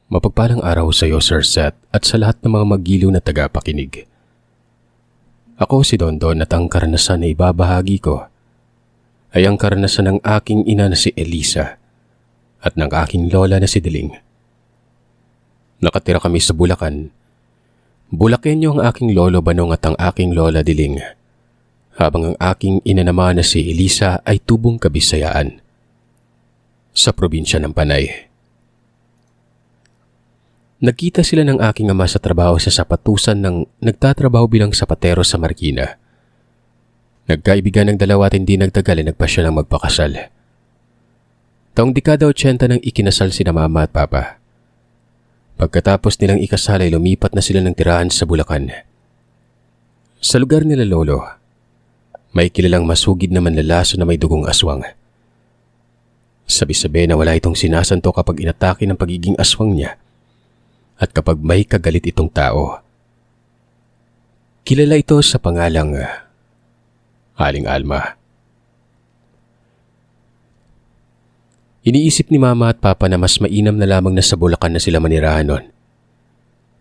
Mapagpalang araw sa iyo, Sir Seth, at sa lahat ng mga magiliw na tagapakinig. Ako si Dondon at ang karanasan na ibabahagi ko ay ang karanasan ng aking ina na si Elisa at ng aking lola na si Diling. Nakatira kami sa Bulacan. Bulakenyo ang aking lolo Banong at ang aking lola Diling, habang ang aking ina naman na si Elisa ay tubong Kabisayaan sa probinsya ng Panay. Nagkita sila ng aking ama sa trabaho sa sapatusan ng nagtatrabaho bilang sapatero sa Marikina. Nagkaibigan ng dalawa at hindi nagtagal ay nagpasya ng magpakasal. Taong dekada 80 nang ikinasal sina mama at papa. Pagkatapos nilang ikasal ay lumipat na sila ng tirahan sa Bulacan. Sa lugar nila lolo, may kilalang masugid na manlalaso na may dugong aswang. Sabi-sabi na wala itong sinasanto kapag inatake ng pagiging aswang niya at kapag may kagalit itong tao. Kilala ito sa pangalang Aling Alma. Iniisip ni mama at papa na mas mainam na lamang na sa Bulacan na sila manirahan nun.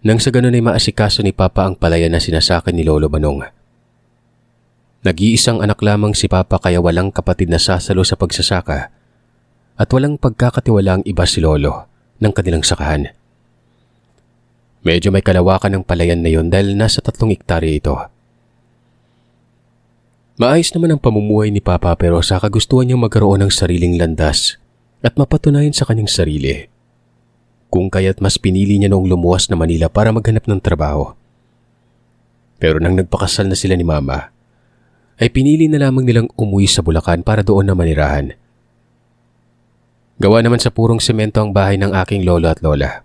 Nang sa ganun ay maasikaso ni papa ang palayan na sinasakin ni Lolo Banong. Nag-iisang anak lamang si papa kaya walang kapatid na sasalo sa pagsasaka at walang pagkakatiwalaang iba si Lolo ng kanilang sakahan. Medyo may kalawakan ng palayan na yon dahil nasa 3 hektarya ito. Maayos naman ang pamumuhay ni Papa pero sa kagustuhan niyang magkaroon ng sariling landas at mapatunayan sa kanyang sarili. Kung kaya't mas pinili niya noong lumuwas na Manila para maghanap ng trabaho. Pero nang nagpakasal na sila ni Mama, ay pinili na lamang nilang umuwi sa Bulacan para doon na manirahan. Gawa naman sa purong semento ang bahay ng aking lolo at lola.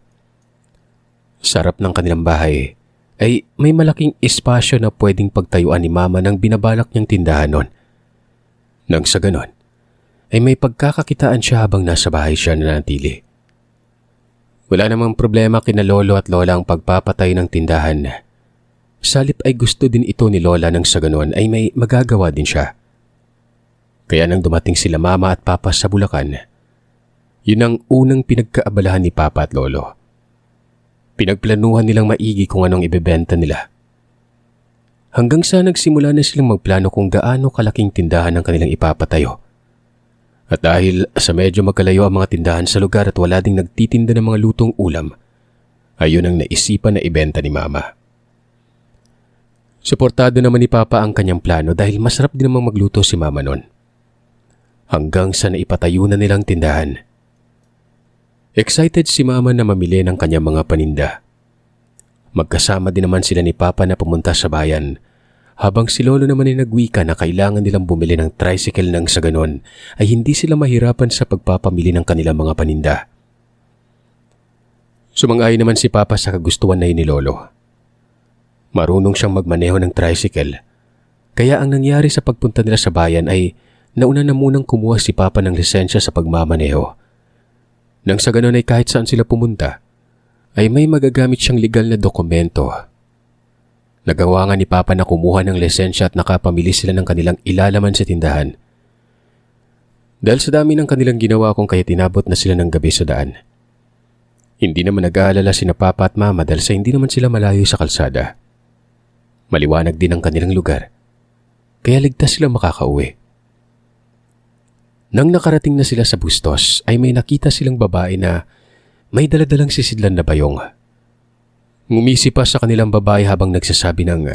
Sa harap ng kanilang bahay ay may malaking espasyo na pwedeng pagtayuan ni mama ng binabalak niyang tindahan nun. Nang sa ganon, ay may pagkakakitaan siya habang nasa bahay siya nanatili. Wala namang problema kina lolo at lola ang pagpapatay ng tindahan. Salip ay gusto din ito ni lola nang sa ganon ay may magagawa din siya. Kaya nang dumating sila mama at papa sa Bulacan, yun ang unang pinagkaabalahan ni papa at lolo. Pinagplanuhan nilang maigi kung anong ibebenta nila. Hanggang sa nagsimula na silang magplano kung gaano kalaking tindahan ang kanilang ipapatayo. At dahil sa medyo magkalayo ang mga tindahan sa lugar at wala ding nagtitinda ng mga lutong ulam, ayun ang naisipan na ibenta ni Mama. Suportado naman ni Papa ang kanyang plano dahil masarap din namang magluto si Mama nun. Hanggang sa naipatayo na nilang tindahan. Excited si Mama na mamili ng kanyang mga paninda. Magkasama din naman sila ni Papa na pumunta sa bayan, habang si Lolo naman ay nagwika na kailangan nilang bumili ng tricycle nang sa ganon ay hindi sila mahirapan sa pagpapamili ng kanilang mga paninda. Sumang-ayon naman si Papa sa kagustuhan na yun ni Lolo. Marunong siyang magmaneho ng tricycle, kaya ang nangyari sa pagpunta nila sa bayan ay nauna na munang kumuha si Papa ng lisensya sa pagmamaneho. Nang sa ganon ay kahit saan sila pumunta, ay may magagamit siyang legal na dokumento. Nagawa nga ni Papa na kumuha ng lisensya at nakapamili sila ng kanilang ilalaman sa tindahan. Dahil sa dami ng kanilang ginawa kung kaya tinabot na sila ng gabi sa daan. Hindi naman nag-aalala sina Papa at Mama dahil sa hindi naman sila malayo sa kalsada. Maliwanag din ang kanilang lugar, kaya ligtas sila makakauwi. Nang nakarating na sila sa Bustos ay may nakita silang babae na may daladalang sisidlan na bayong. Ngumisi pa sa kanilang babae habang nagsasabi ng,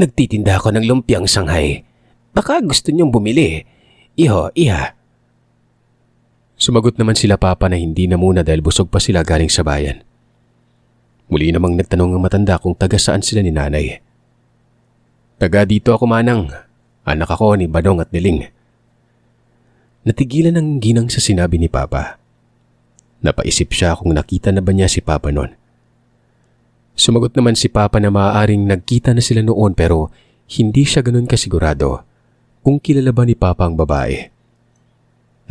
"Nagtitinda ako ng lumpiang Shanghai. Baka gusto niyong bumili. Iho, iha." Sumagot naman sila Papa na hindi na muna dahil busog pa sila galing sa bayan. Muli namang nagtanong ang matanda kung taga saan sila ni nanay. "Taga dito ako, Manang. Anak ako ni Banong at Diling." Natigilan ang ginang sa sinabi ni Papa. Napaisip siya kung nakita na ba niya si Papa noon. Sumagot naman si Papa na maaaring nagkita na sila noon pero hindi siya ganun kasigurado kung kilala ba ni Papa ang babae.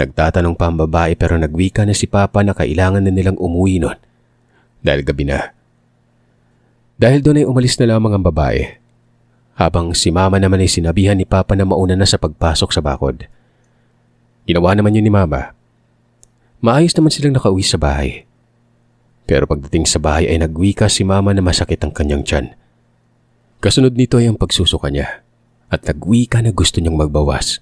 Nagtatanong pa ang babae pero nagwika na si Papa na kailangan na nilang umuwi noon dahil gabi na. Dahil doon ay umalis na lamang ang babae habang si Mama naman ay sinabihan ni Papa na mauna na sa pagpasok sa bakod. Ginawa naman yun ni Mama. Maayos naman silang nakauwi sa bahay. Pero pagdating sa bahay ay nagwika si Mama na masakit ang kanyang tiyan. Kasunod nito ay ang pagsusuka niya at nagwika na gusto niyang magbawas.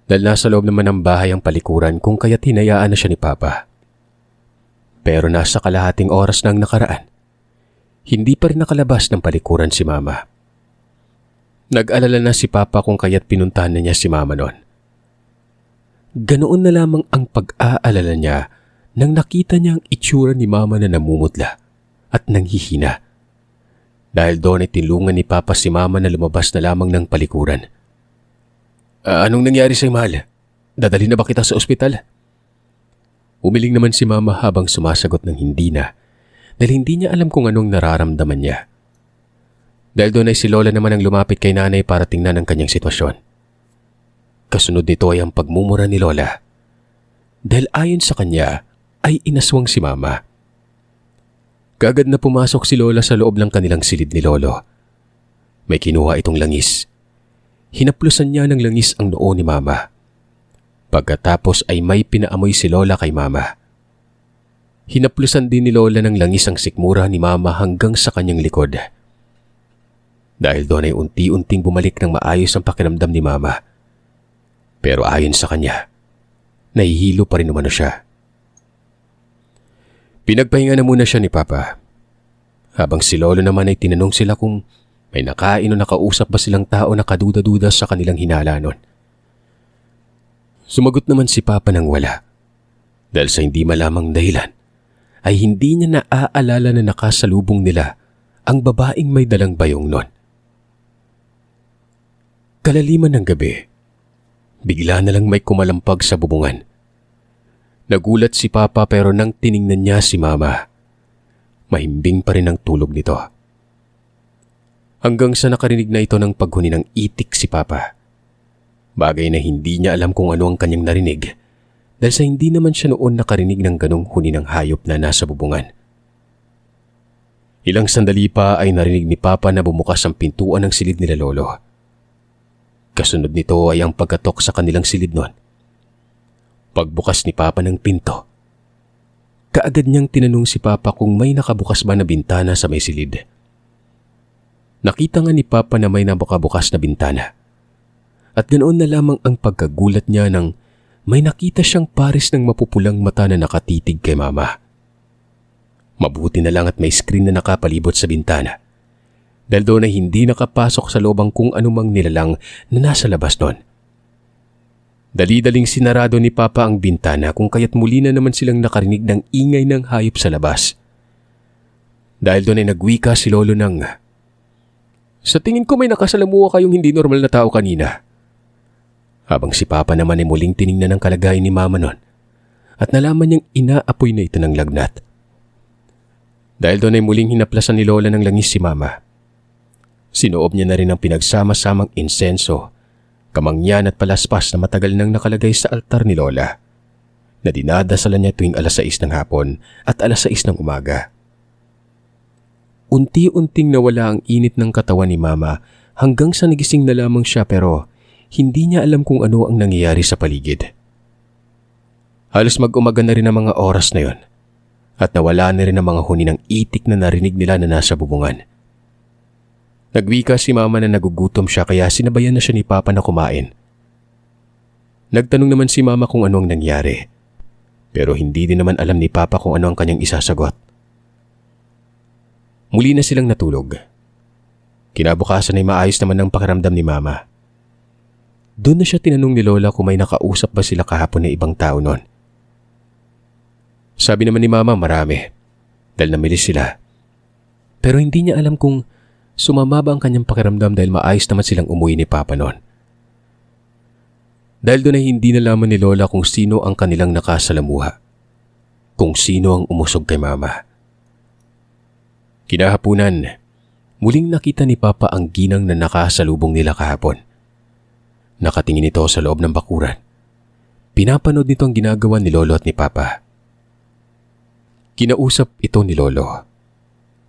Dahil nasa loob naman ng bahay ang palikuran kung kaya't hinayaan na siya ni Papa. Pero nasa kalahating oras nang nakaraan, hindi pa rin nakalabas ng palikuran si Mama. Nag-alala na si Papa kung kaya't pinuntahan na niya si Mama noon. Ganoon na lamang ang pag-aalala niya nang nakita niya ang itsura ni Mama na namumutla at nanghihina. Dahil doon ay tinulungan ni Papa si Mama na lumabas na lamang ng palikuran. Anong nangyari sa'yo, mahal? Dadali na ba kita sa ospital? Umiling naman si Mama habang sumasagot ng hindi na dahil hindi niya alam kung anong nararamdaman niya. Dahil doon ay si Lola naman ang lumapit kay nanay para tingnan ang kanyang sitwasyon. Kasunod nito ay ang pagmumura ni Lola. Dahil ayon sa kanya ay inaswang si Mama. Kaagad na pumasok si Lola sa loob ng kanilang silid ni Lolo. May kinuha itong langis. Hinaplusan niya ng langis ang noo ni Mama. Pagkatapos ay may pinaamoy si Lola kay Mama. Hinaplusan din ni Lola ng langis ang sikmura ni Mama hanggang sa kanyang likod. Dahil doon ay unti-unting bumalik ng maayos ang pakiramdam ni Mama. Pero ayon sa kanya, nahihilo pa rin umano siya. Pinagpahinga na muna siya ni Papa. Habang si Lolo naman ay tinanong sila kung may nakain o nakausap ba silang tao na kaduda-duda sa kanilang hinala nun. Sumagot naman si Papa ng wala. Dahil sa hindi malamang dahilan, ay hindi niya naaalala na nakasalubong nila ang babaeng may dalang bayong nun. Kalaliman ng gabi, bigla na lang may kumalampag sa bubungan. Nagulat si Papa pero nang tiningnan niya si Mama, mahimbing pa rin ang tulog nito. Hanggang sa nakarinig na ito ng paghuni ng itik si Papa. Bagay na hindi niya alam kung ano ang kanyang narinig dahil sa hindi naman siya noon nakarinig ng ganong huni ng hayop na nasa bubungan. Ilang sandali pa ay narinig ni Papa na bumukas ang pintuan ng silid nila Lolo. Kasunod nito ay ang pagkatok sa kanilang silid nun. Pagbukas ni Papa ng pinto, kaagad niyang tinanong si Papa kung may nakabukas ba na bintana sa may silid. Nakita nga ni Papa na may nabukabukas na bintana. At ganoon na lamang ang pagkagulat niya nang may nakita siyang pares ng mapupulang mata na nakatitig kay Mama. Mabuti na lang at may screen na nakapalibot sa bintana. Dahil doon ay hindi nakapasok sa loob ang kung anumang nilalang na nasa labas nun. Dali-daling sinarado ni Papa ang bintana kung kaya't muli na naman silang nakarinig ng ingay ng hayop sa labas. Dahil doon ay nagwika si Lolo ng, "Sa tingin ko may nakasalamuha kayong hindi normal na tao kanina." Habang si Papa naman ay muling tiningnan ang kalagayan ni Mama nun at nalaman niyang inaapoy na ito ng lagnat. Dahil doon ay muling hinaplasan ni Lola ng langis si Mama. Sinoob niya na rin ang pinagsama-samang insenso, kamangyan at palaspas na matagal nang nakalagay sa altar ni Lola na dinadasalan niya tuwing 6:00 ng hapon at 6:00 ng umaga. Unti-unting nawala ang init ng katawan ni Mama hanggang sa nagising na lamang siya pero hindi niya alam kung ano ang nangyayari sa paligid. Halos mag-umaga na rin ang mga oras na yon at nawala na rin ang mga huni ng itik na narinig nila na nasa bubungan. Nagwika si Mama na nagugutom siya kaya sinabayan na siya ni Papa na kumain. Nagtanong naman si Mama kung ano ang nangyari pero hindi din naman alam ni Papa kung ano ang kanyang isasagot. Muli na silang natulog. Kinabukasan ay maayos naman ang pakiramdam ni Mama. Doon na siya tinanong ni Lola kung may nakausap ba sila kahapon na ibang tao noon. Sabi naman ni Mama marami dahil namilis sila. Pero hindi niya alam kung sumama ba ang kanyang pakiramdam dahil maayos naman silang umuwi ni Papa noon. Dahil doon ay hindi nalaman ni Lola kung sino ang kanilang nakasalamuha. Kung sino ang umusog kay Mama. Kinahapunan, muling nakita ni Papa ang ginang na nakasalubong nila kahapon. Nakatingin ito sa loob ng bakuran. Pinapanood nito ang ginagawa ni Lolo at ni Papa. Kinausap ito ni Lolo.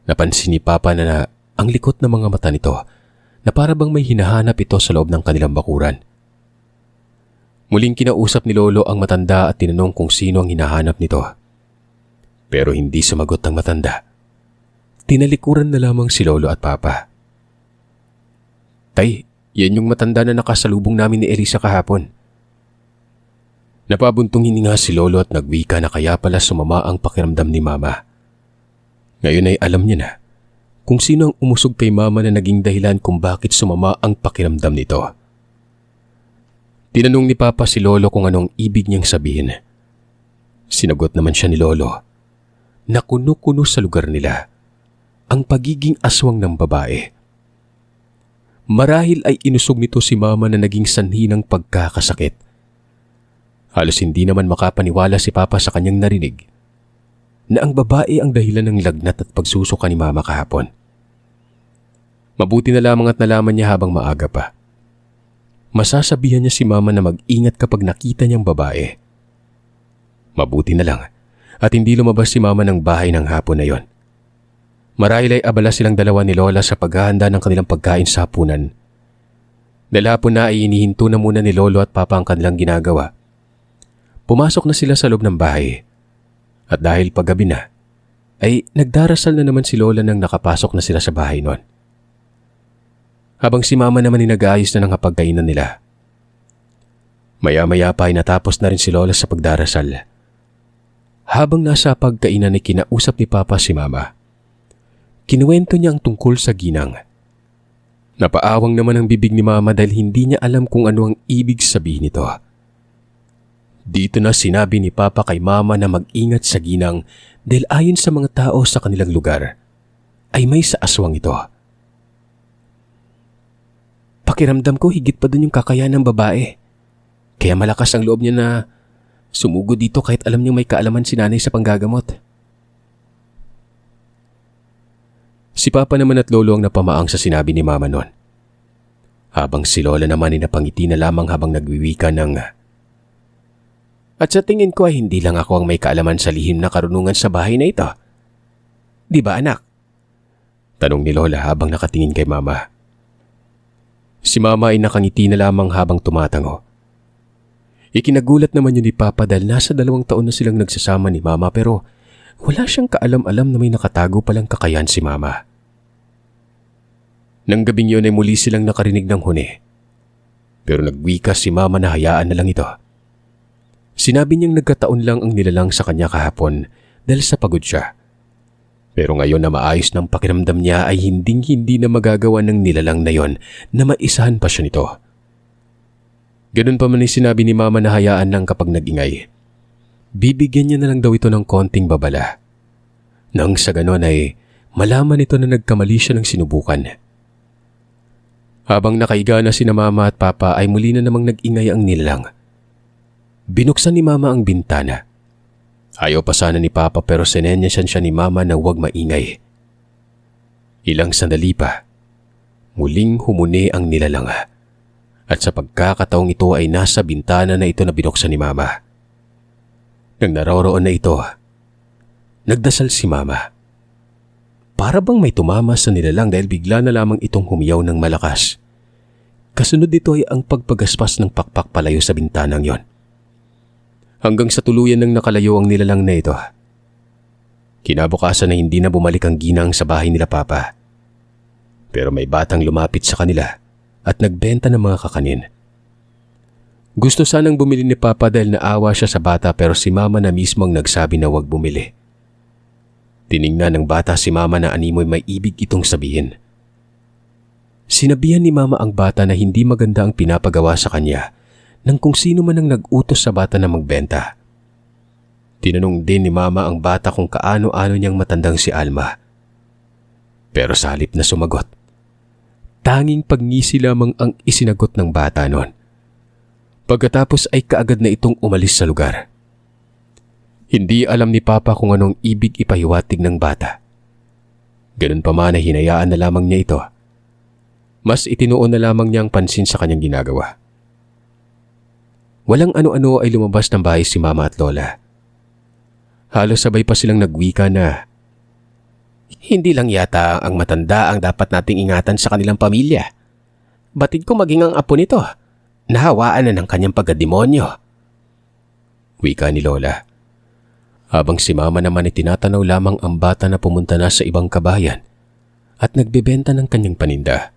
Napansin ni Papa na ang likot ng mga mata nito na para bang may hinahanap ito sa loob ng kanilang bakuran. Muling kinausap ni Lolo ang matanda at tinanong kung sino ang hinahanap nito. Pero hindi sumagot ang matanda. Tinalikuran na lamang si Lolo at Papa. Tay, yan yung matanda na nakasalubong namin ni Elisa kahapon. Napabuntong hininga si Lolo at nagwika na kaya pala sumama ang pakiramdam ni Mama. Ngayon ay alam niya na kung sino ang umusog kay Mama na naging dahilan kung bakit sumama ang pakiramdam nito. Tinanong ni Papa si Lolo kung anong ibig niyang sabihin. Sinagot naman siya ni Lolo na kuno-kuno sa lugar nila ang pagiging aswang ng babae. Marahil ay inusog nito si Mama na naging sanhi ng pagkakasakit. Halos hindi naman makapaniwala si Papa sa kanyang narinig na ang babae ang dahilan ng lagnat at pagsusuka ni Mama kahapon. Mabuti na lamang at nalaman niya habang maaga pa. Masasabihan niya si Mama na mag-ingat kapag nakita niyang babae. Mabuti na lang at hindi lumabas si Mama ng bahay ng hapon na yon. Marahil ay abala silang dalawa ni Lola sa paghahanda ng kanilang pagkain sa hapunan. Dahil hapon na ay inihinto na muna ni Lolo at Papa ang kanilang ginagawa. Pumasok na sila sa loob ng bahay. At dahil paggabi na, ay nagdarasal na naman si Lola nang nakapasok na sila sa bahay noon. Habang si Mama naman ay nag-aayos na ng hapagkainan nila. Maya-maya pa ay natapos na rin si Lola sa pagdarasal. Habang nasa pagkainan ay kinausap ni Papa si Mama. Kinuwento niya ang tungkol sa ginang. Napaawang naman ang bibig ni Mama dahil hindi niya alam kung ano ang ibig sabihin nito. Dito na sinabi ni Papa kay Mama na mag-ingat sa ginang dahil ayon sa mga tao sa kanilang lugar ay may sa aswang ito. Pakiramdam ko higit pa dun yung kakayahan ng babae. Kaya malakas ang loob niya na sumugod dito kahit alam niyang may kaalaman si nanay sa panggagamot. Si Papa naman at Lolo ang napamaang sa sinabi ni Mama noon. Habang si Lola naman ay napangiti na lamang habang nagwiwika ng at sa tingin ko ay hindi lang ako ang may kaalaman sa lihim na karunungan sa bahay na ito. Di ba anak? Tanong ni Lola habang nakatingin kay Mama. Si Mama ay nakangiti na lamang habang tumatango. Ikinagulat naman yun ni Papa dahil nasa 2 taon na silang nagsasama ni Mama pero wala siyang kaalam-alam na may nakatago palang kakayahan si Mama. Nang gabing yun ay muli silang nakarinig ng huni. Pero nagwika si Mama na hayaan na lang ito. Sinabi niyang nagkataon lang ang nilalang sa kanya kahapon dahil sa pagod siya. Pero ngayon na maayos ng pakiramdam niya ay hinding-hindi na magagawa ng nilalang na yon na maisahan pa siya nito. Ganun pa man ay sinabi ni Mama na hayaan lang kapag nag-ingay. Bibigyan niya na lang daw ito ng konting babala. Nang sa ganon ay malaman ito na nagkamali siya ng sinubukan. Habang nakaiga na sina Mama at Papa ay muli na namang nag-ingay ang nilalang. Binuksan ni Mama ang bintana. Ayaw pa sana ni Papa pero sinenyasan siya ni Mama na huwag maingay. Ilang sandali pa, muling humuni ang nilalang. At sa pagkakataong ito ay nasa bintana na ito na binuksan ni Mama. Nang naroroon na ito, nagdasal si Mama. Para bang may tumama sa nilalang dahil bigla na lamang itong humiyaw ng malakas. Kasunod dito ay ang pagpagaspas ng pakpak palayo sa bintanang yon. Hanggang sa tuluyan ng nakalayo ang nilalang na ito. Kinabukasan na hindi na bumalik ang ginang sa bahay nila Papa. Pero may batang lumapit sa kanila at nagbenta ng mga kakanin. Gusto sanang bumili ni Papa dahil naawa siya sa bata pero si Mama na mismo ang nagsabi na huwag bumili. Tiningnan ng bata si Mama na animoy may ibig itong sabihin. Sinabihan ni Mama ang bata na hindi maganda ang pinapagawa sa kanya ng kung sino man ang nag-utos sa bata na magbenta. Tinanong din ni Mama ang bata kung kaano-ano niyang matandang si Alma. Pero sa halip na sumagot, tanging pagngisi lamang ang isinagot ng bata noon. Pagkatapos ay kaagad na itong umalis sa lugar. Hindi alam ni Papa kung anong ibig ipahiwatig ng bata. Ganun pa man ay hinayaan na lamang niya ito. Mas itinuon na lamang niya ang pansin sa kanyang ginagawa. Walang ano-ano ay lumabas ng bahay si Mama at Lola. Halos sabay pa silang nagwika na, hindi lang yata ang matanda ang dapat nating ingatan sa kanilang pamilya. Batid ko maging ang apo nito. Nahawaan na ng kanyang pagkademonyo. Wika ni Lola. Habang si Mama naman ay tinatanaw lamang ang bata na pumunta na sa ibang kabayan at nagbebenta ng kanyang paninda.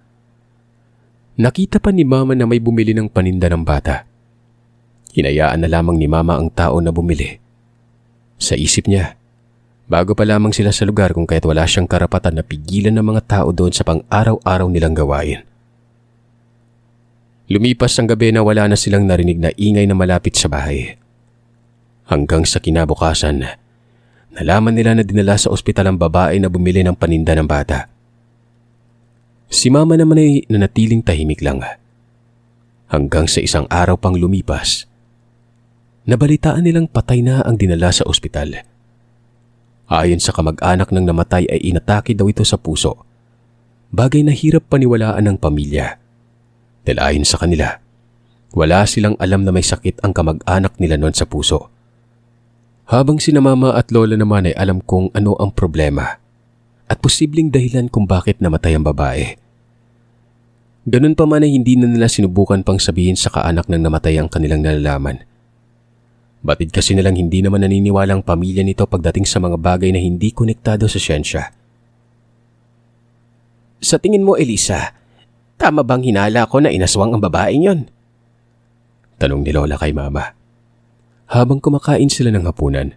Nakita pa ni Mama na may bumili ng paninda ng bata. Hinayaan na lamang ni Mama ang tao na bumili. Sa isip niya, bago pa lamang sila sa lugar kung kaya't wala siyang karapatan na pigilan ng mga tao doon sa pang-araw-araw nilang gawain. Lumipas ang gabi na wala na silang narinig na ingay na malapit sa bahay. Hanggang sa kinabukasan, nalaman nila na dinala sa ospital ang babae na bumili ng paninda ng bata. Si Mama naman ay nanatiling tahimik lang. Hanggang sa isang araw pang lumipas, nabalitaan nilang patay na ang dinala sa ospital. Ayon sa kamag-anak ng namatay ay inatake daw ito sa puso. Bagay na hirap paniwalaan ng pamilya. Dahil ayon sa kanila, wala silang alam na may sakit ang kamag-anak nila noon sa puso. Habang sina Mama at Lola naman ay alam kung ano ang problema at posibleng dahilan kung bakit namatay ang babae. Ganun pa man ay hindi na nila sinubukan pang sabihin sa kaanak ng namatay ang kanilang nalalaman. Batid kasi nilang hindi naman naniniwala ang pamilya nito pagdating sa mga bagay na hindi konektado sa siyensya. Sa tingin mo, Elisa, tama bang hinala ko na inaswang ang babaeng yon? Tanong ni Lola kay Mama habang kumakain sila ng hapunan.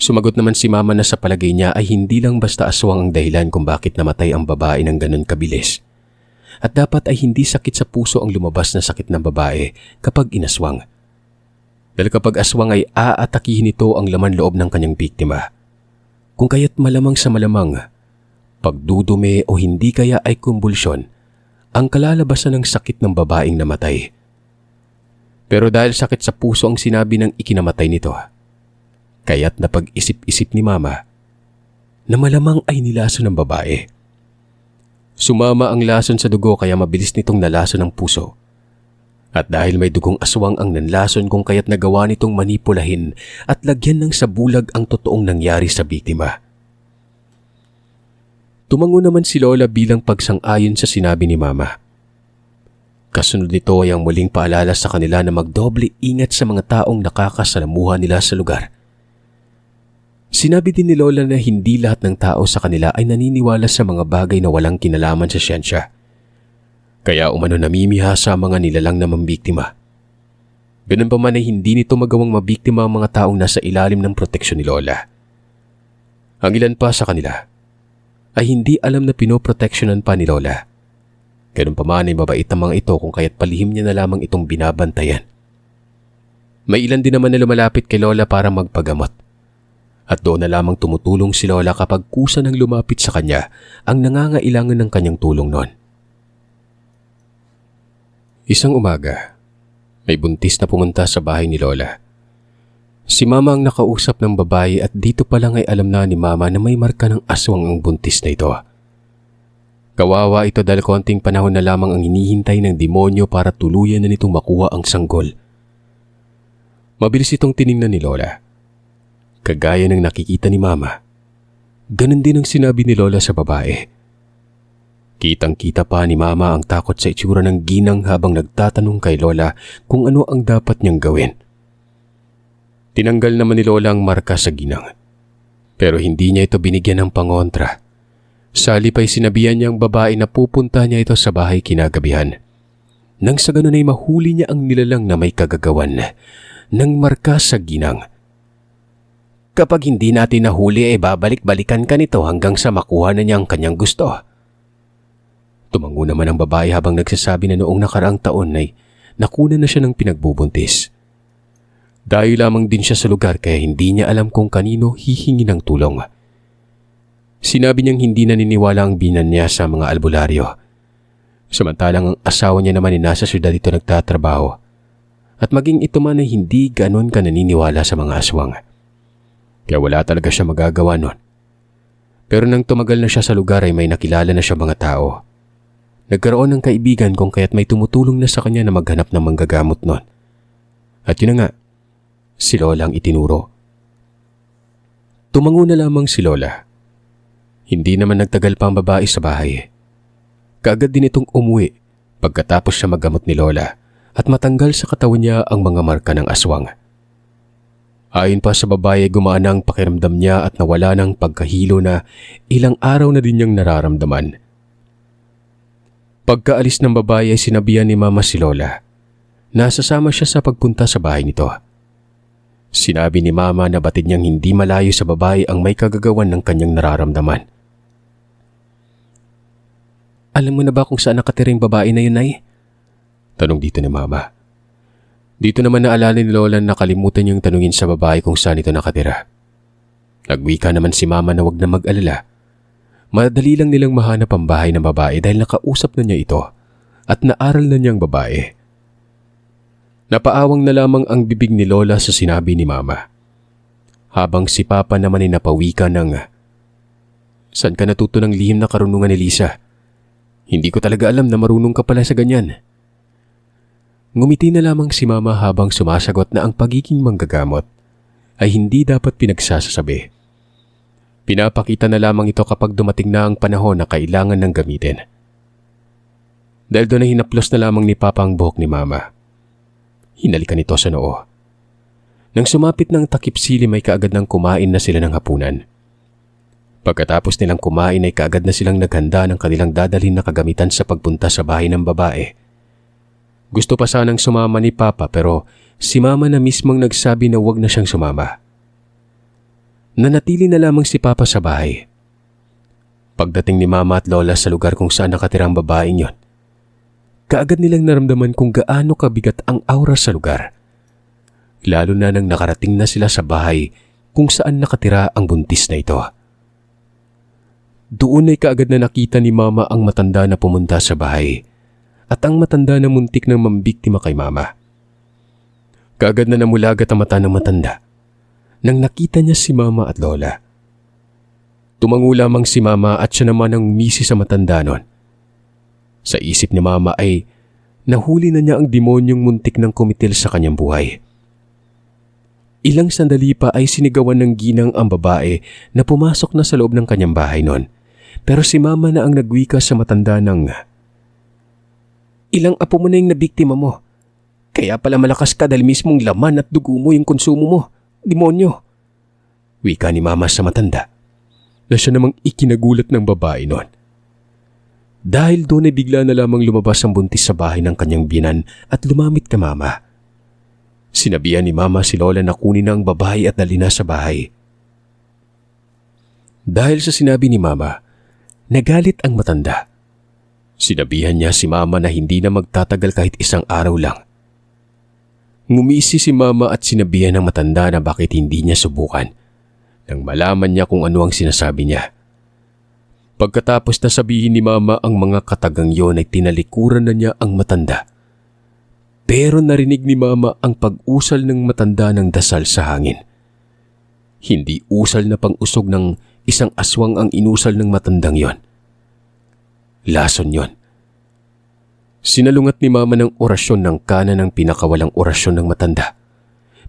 Sumagot naman si Mama na sa palagay niya ay hindi lang basta aswang ang dahilan kung bakit namatay ang babae ng ganun kabilis. At dapat ay hindi sakit sa puso ang lumabas na sakit ng babae kapag inaswang. Dahil kapag aswang ay aatakihin ito ang laman loob ng kanyang biktima. Kung kaya't malamang sa malamang, pagdudumi o hindi kaya ay kumbulsyon ang kalalabasan ng sakit ng babaeng namatay. Pero dahil sakit sa puso ang sinabi ng ikinamatay nito, kaya't napag-isip-isip ni Mama na malamang ay nilason ng babae. Sumama ang lason sa dugo kaya mabilis nitong nalason ang puso. At dahil may dugong aswang ang nanlason kung kaya't nagawa nitong manipulahin at lagyan ng sabulag ang totoong nangyari sa biktima. Tumango naman si Lola bilang pagsang-ayon sa sinabi ni Mama. Kasunod nito ay ang muling paalala sa kanila na magdoble ingat sa mga taong nakakasalamuha nila sa lugar. Sinabi din ni Lola na hindi lahat ng tao sa kanila ay naniniwala sa mga bagay na walang kinalaman sa siyensya. Kaya umano namimiha sa mga nilalang na mambiktima. Ganun pa man ay hindi nito magawang mabiktima ang mga taong nasa ilalim ng proteksyon ni Lola. Ang ilan pa sa kanila ay hindi alam na pinoproteksyonan pa ni Lola. Ganun pa man ay mabait ang mga ito kung kaya't palihim niya na lamang itong binabantayan. May ilan din naman na lumalapit kay Lola para magpagamot. At doon na lamang tumutulong si Lola kapag kusa nang lumapit sa kanya ang nangangailangan ng kanyang tulong noon. Isang umaga, may buntis na pumunta sa bahay ni Lola. Si Mama ang nakausap ng babae at dito pa lang ay alam na ni Mama na may marka ng aswang ang buntis na ito. Kawawa ito dahil konting panahon na lamang ang hinihintay ng demonyo para tuluyan na nitong makuha ang sanggol. Mabilis itong tiningnan ni Lola. Kagaya ng nakikita ni Mama, ganun din ang sinabi ni Lola sa babae. Kitang-kita pa ni Mama ang takot sa itsura ng ginang habang nagtatanong kay Lola kung ano ang dapat niyang gawin. Tinanggal naman ni Lola ang marka sa ginang. Pero hindi niya ito binigyan ng pangontra. Salip ay sinabihan niya ang babae na pupunta niya ito sa bahay kinagabihan. Nang sa ganun ay mahuli niya ang nilalang na may kagagawan ng marka sa ginang. Kapag hindi natin nahuli ay babalik-balikan ka nito hanggang sa makuha na niya ang kanyang gusto. Tumango naman ang babae habang nagsasabi na noong nakaraang taon ay nakuna na siya ng pinagbubuntis. Dahil lamang din siya sa lugar kaya hindi niya alam kung kanino hihingi ng tulong. Sinabi niyang hindi naniniwala ang binan niya sa mga albularyo. Samantalang ang asawa niya naman ay nasa syudad ito nagtatrabaho. At maging ito man ay hindi ganon ka naniniwala sa mga aswang. Kaya wala talaga siya magagawa nun. Pero nang tumagal na siya sa lugar ay may nakilala na siya mga tao. Nagkaroon ng kaibigan kung kaya't may tumutulong na sa kanya na maghanap ng manggagamot nun. At yun na nga, si Lola ang itinuro. Tumango na lamang si Lola. Hindi naman nagtagal pa ang babae sa bahay. Kaagad din itong umuwi pagkatapos siya maggamot ni Lola at matanggal sa katawan niya ang mga marka ng aswang. Ayon pa sa babae, gumaan ang pakiramdam niya at nawala ng pagkahilo na ilang araw na din niyang nararamdaman. Pagkaalis ng babae ay sinabihan ni Mama si Lola na sasama siya sa pagpunta sa bahay nito. Sinabi ni Mama na batid niyang hindi malayo sa babae ang may kagagawan ng kanyang nararamdaman. Alam mo na ba kung saan nakatira yung babae na yun, Nay? Tanong dito ni Mama. Dito naman naalala ni Lola na nakalimutan niyang tanungin sa babae kung saan ito nakatira. Nagwika naman si Mama na wag na mag-alala. Madali lang nilang mahanap ang bahay ng babae dahil nakausap na niya ito at naaral na niyang babae. Napaawang na lamang ang bibig ni Lola sa sinabi ni Mama. Habang si Papa naman ay napawika ng, "Saan ka natuto ng lihim na karunungan ni Lisa? Hindi ko talaga alam na marunong ka pala sa ganyan." Ngumiti na lamang si Mama habang sumasagot na ang pagiging manggagamot ay hindi dapat pinagsasasabi. Pinapakita na lamang ito kapag dumating na ang panahon na kailangan ng gamitin. Dahil doon ay hinaplos na lamang ni Papa ang buhok ni Mama. Hinalikan ito sa noo. Nang sumapit ng takip silim ay kaagad nang kumain na sila ng hapunan. Pagkatapos nilang kumain ay kaagad na silang naghanda ng kanilang dadalhin na kagamitan sa pagpunta sa bahay ng babae. Gusto pa sanang sumama ni Papa pero si Mama na mismong nagsabi na wag na siyang sumama. Nanatili na lamang si Papa sa bahay. Pagdating ni Mama at Lola sa lugar kung saan nakatira ang babaeng yon, kaagad nilang naramdaman kung gaano kabigat ang aura sa lugar. Lalo na nang nakarating na sila sa bahay kung saan nakatira ang buntis na ito. Doon ay kaagad na nakita ni Mama ang matanda na pumunta sa bahay at ang matanda na muntik nang mambiktima kay Mama. Kaagad na namulagat ang mata ng matanda nang nakita niya si Mama at Lola. Tumango lamang si Mama at siya naman ang misis sa matanda nun. Sa isip ni Mama ay nahuli na niya ang demonyong muntik ng kumitil sa kanyang buhay. Ilang sandali pa ay sinigawan ng ginang ang babae na pumasok na sa loob ng kanyang bahay nun. Pero si Mama na ang nagwika sa matanda ng, "Ilang apo mo na yung nabiktima mo. Kaya pala malakas ka dahil mismong laman at dugo mo yung konsumo mo. Demonyo." Wika ni Mama sa matanda na siya namang ikinagulat ng babae nun. Dahil doon ay bigla na lamang lumabas ang buntis sa bahay ng kanyang biyanan at lumamit kay Mama. Sinabihan ni Mama si Lola na kunin na ang babae at dalhin na sa bahay. Dahil sa sinabi ni Mama, nagalit ang matanda. Sinabihan niya si Mama na hindi na magtatagal kahit isang araw lang. Ngumisi si Mama at sinabihan ng matanda na bakit hindi niya subukan nang malaman niya kung ano ang sinasabi niya. Pagkatapos na sabihin ni Mama ang mga katagang yon ay tinalikuran na niya ang matanda. Pero narinig ni Mama ang pag-usal ng matanda ng dasal sa hangin. Hindi usal na pang-usog ng isang aswang ang inusal ng matandang yon. Lason yon. Sinalungat ni Mama ng orasyon ng kanan ng pinakawalang orasyon ng matanda.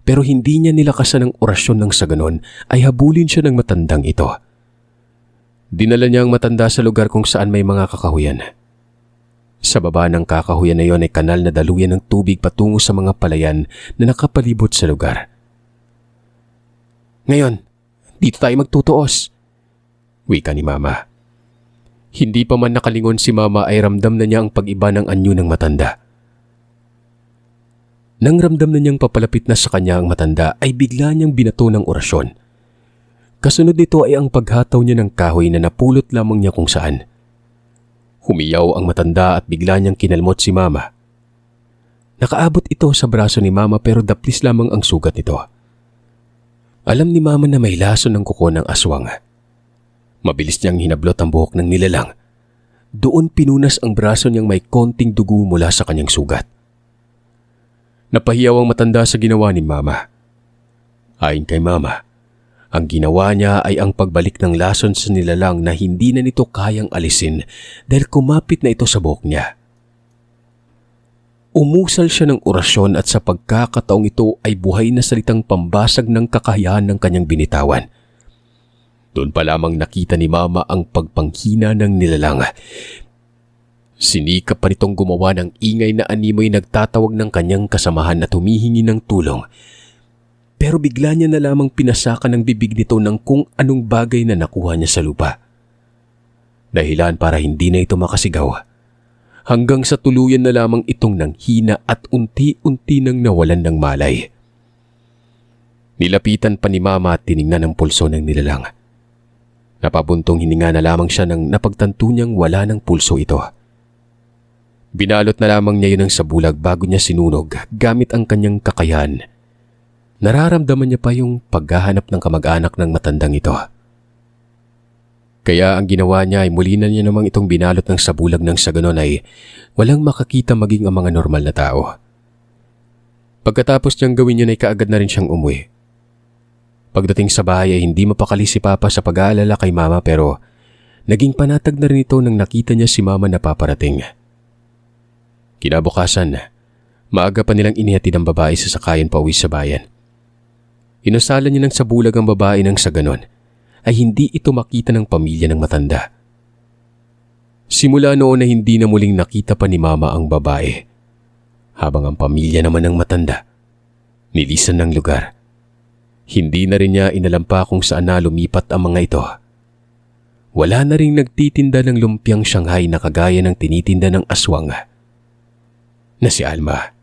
Pero hindi niya nilakasan ang orasyon ng sa ganon ay habulin siya ng matandang ito. Dinala niya ang matanda sa lugar kung saan may mga kakahuyan. Sa baba ng kakahuyan na yon ay kanal na daluyan ng tubig patungo sa mga palayan na nakapalibot sa lugar. "Ngayon, dito tayo magtutuos," wika ni Mama. Hindi pa man nakalingon si Mama ay ramdam na niya ang pag-iba ng anyo ng matanda. Nang ramdam na niyang papalapit na sa kanya ang matanda ay bigla niyang binato ng orasyon. Kasunod nito ay ang paghataw niya ng kahoy na napulot lamang niya kung saan. Humiyaw ang matanda at bigla niyang kinalmot si Mama. Nakaabot ito sa braso ni Mama pero daplis lamang ang sugat nito. Alam ni Mama na may lason ng kuko ng aswang. Mabilis niyang hinablot ang buhok ng nilalang. Doon pinunas ang braso niyang may konting dugo mula sa kanyang sugat. Napahiyaw ang matanda sa ginawa ni Mama. Ayon kay Mama, ang ginawa niya ay ang pagbalik ng lason sa nilalang na hindi na nito kayang alisin dahil kumapit na ito sa buhok niya. Umusal siya ng orasyon at sa pagkakataong ito ay buhay na salitang pambasag ng kakayahan ng kanyang binitawan. Doon pa lamang nakita ni Mama ang pagpanghina ng nilalang. Sinikap pa nitong gumawa ng ingay na animoy nagtatawag ng kanyang kasamahan at humihingi ng tulong. pero bigla niya na lamang pinasakan ng bibig nito ng kung anong bagay na nakuha niya sa lupa. Dahilan para hindi na ito makasigaw. Hanggang sa tuluyan na lamang itong nanghina at unti-unti nang nawalan ng malay. Nilapitan pa ni Mama at tiningnan ang pulso ng nilalang. Napabuntong hininga na lamang siya nang napagtanto niyang wala ng pulso ito. Binalot na lamang niya yun ng sabulag bago niya sinunog gamit ang kanyang kakayahan. Nararamdaman niya pa yung paghahanap ng kamag-anak ng matandang ito. Kaya ang ginawa niya ay muli na niya namang itong binalot ng sabulag nang sa ganon ay walang makakita maging ang mga normal na tao. Pagkatapos niyang gawin yun ay kaagad na rin siyang umuwi. Pagdating sa bahay ay hindi mapakali si Papa sa pag-aalala kay Mama pero naging panatag na rin ito nang nakita niya si Mama na paparating. Kinabukasan, maaga pa nilang inihatid ang babae sa sakayan pauwi sa bayan. Inusalan niya ng sabulag ang babae nang sa ganon ay hindi ito makita ng pamilya ng matanda. Simula noon na hindi na muling nakita pa ni Mama ang babae, habang ang pamilya naman ng matanda nilisan ng lugar. Hindi na rin niya inalam pa kung saan na lumipat ang mga ito. Wala na ring nagtitinda ng lumpiang Shanghai na kagaya ng tinitinda ng aswang na si Alma.